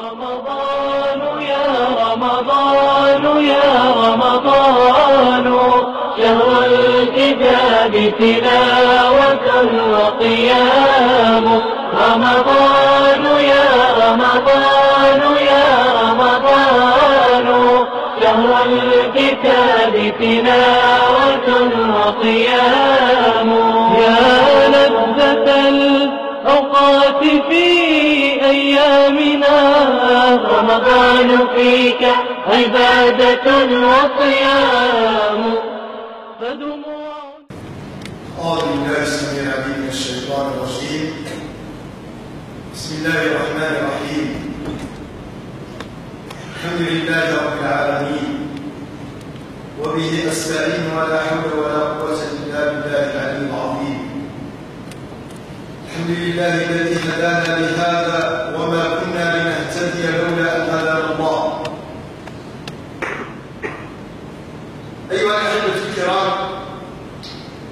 رمضان يا رمضان يا رمضان شهر الكتاب تلاوة وقيام. رمضان يا رمضان يا رمضان شهر الكتاب تلاوة وقيام. يا لذة الأوقات في أيامنا رمضان فيك عبادة وصيام. فدموع أعوذ بالله السميع العليم من الشيطان الرجيم. بسم الله الرحمن الرحيم. الحمد لله رب العالمين وبه أستعين ولا حول ولا قوة إلا بالله العلي العظيم. الحمد لله الذي هدانا لهذا وما كنا لنهتدي لولا أن هدانا الله. أيها الأحبة الكرام،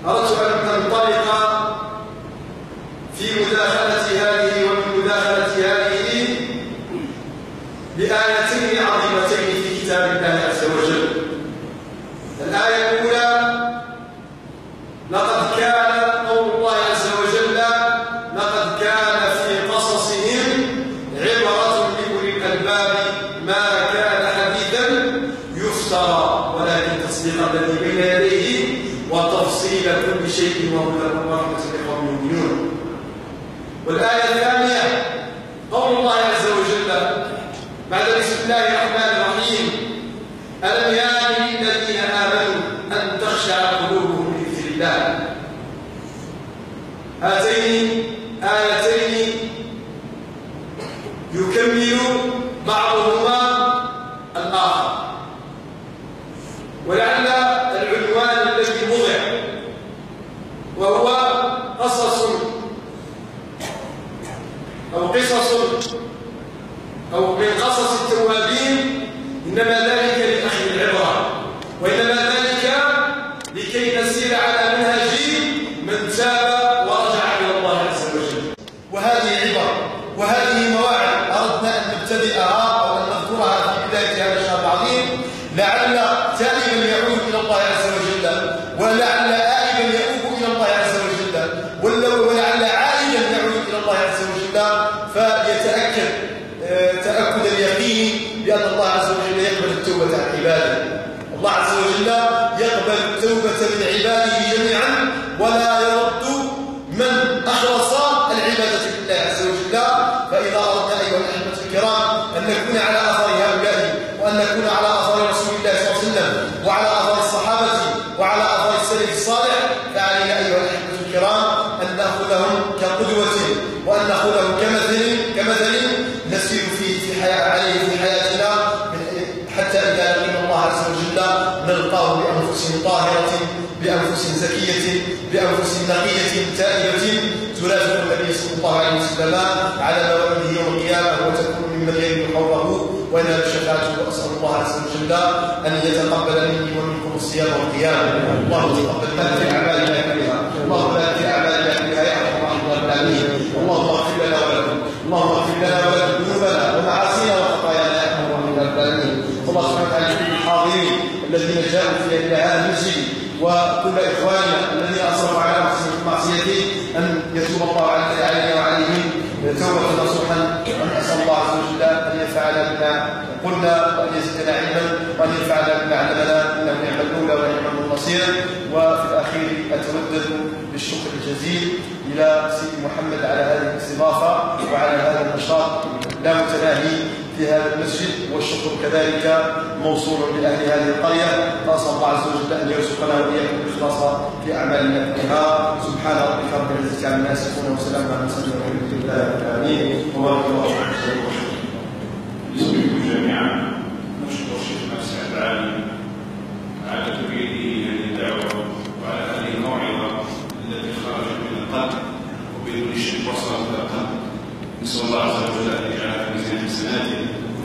أردت أن أنطلق في مداخلة هذه ومن مداخلة هذه بآيتين عظيمتين في كتاب الله عز وجل. الآية الأولى: لقد كان قول الله عز وجل لقد كان في قصصهم عبرة لأولي الألباب ما كان حديثا يفترى ولكن تصديق الذي بين يديه وتفصيل كل شيء وهدى ورحمة لقوم يؤمنون. والآية الثانية قول الله عز وجل بعد بسم الله الرحمن الرحيم: ألم يأن للذين آمنوا أن تخشع قلوبهم لذكر الله. هاتين آيتين يكمل بعضهما الآخر، ولعل العنوان الذي وضع وهو قصص أو من قصص التوابين إنما ذلك لأخذ العبرة، وإنما ذلك لكي نسير على منهج من تاب ورجع إلى الله عز وجل. وهذه عبر وهذه مواعظ أردنا أن نبتدئها أو أن نذكرها في بداية هذا الشهر العظيم، لعل تائبا يعود إلى الله عز وجل، ولعل آئبا يؤوب إلى الله عز وجل، ولعل عائدا يعود إلى الله عز وجل، فيتأكد تأكد اليقين بأن الله عز وجل يقبل التوبة عن عباده. الله عز وجل يقبل التوبة من عباده جميعا ولا يرد من أخلص العبادة لله عز وجل. فإذا أردنا أيها الأحبة الكرام أن نكون على آثار هؤلاء وأن نكون على آثار رسول الله صلى الله عليه وسلم وعلى آثار الصحابة وعلى آثار السلف الصالح، فعلينا أيها الأحبة الكرام أن نأخذهم كقدوة وأن نأخذهم كمثل نسير عليه في حياتنا حتى إذا لقينا الله عز وجل نلقاه بأنفس طاهرة، بأنفس زكية، بأنفس نقية تائبة ترافق النبي صلى الله عليه وسلم على موعده يوم القيامة وتكون ممن يريد حوضه وينال شفاعته. وأسأل الله عز وجل أن يتقبل مني ومنكم الصيام والقيام. اللهم تقبل لنا في أعمالنا كلها، اللهم بارك في أعمالنا كلها يا أرحم الراحمين. اللهم اغفر لنا ولكم، اللهم اغفر لنا ولكم ذنوبنا ومعاصينا وخطايانا يا أرحم الراحمين. الله سبحانه وتعالى يحب الحاضرين الذين جاءوا إلى هذا المسجد وكل إخواننا الذين أصروا على أنفسهم في معصيته أن يتوب الله علينا وعليهم توبة نصوحا. ونسأل الله عز وجل أن ينفعنا بما قلنا وأن يزيدنا علما وأن ينفعنا بما علمنا، إنه نعم المولى ونعم النصير. وفي الأخير أتودد بالشكر الجزيل إلى سيدي محمد على هذه الاستضافة وعلى هذا النشاط لا متناهي في هذا المسجد، والشكر كذلك موصول لأهل هذه القرية. فأسأل الله عز وجل أن يرزقنا وإياكم الإخلاص في أعمالنا كلها. سبحان ربك رب العزة عما يصفون وسلام على المرسلين والحمد لله رب العالمين. وبارك الله فيكم جميعا. نشكر شيخنا السعد العالي على تبيينه هذه الدعوة وعلى هذه الموعظة التي خرجت من القلب وبدون شك وصلت إلى القلب. نسأل الله عز وجل أن يجعلها في ميزان حسناته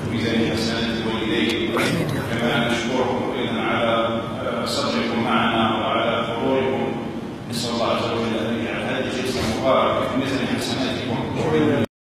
وميزان حسنات الوالدين، كما نشكركم أيضا على صدركم معنا وعلى حضوركم. نسأل الله عز وجل أن يجعل هذه الجلسة مباركة في ميزان حسناتكم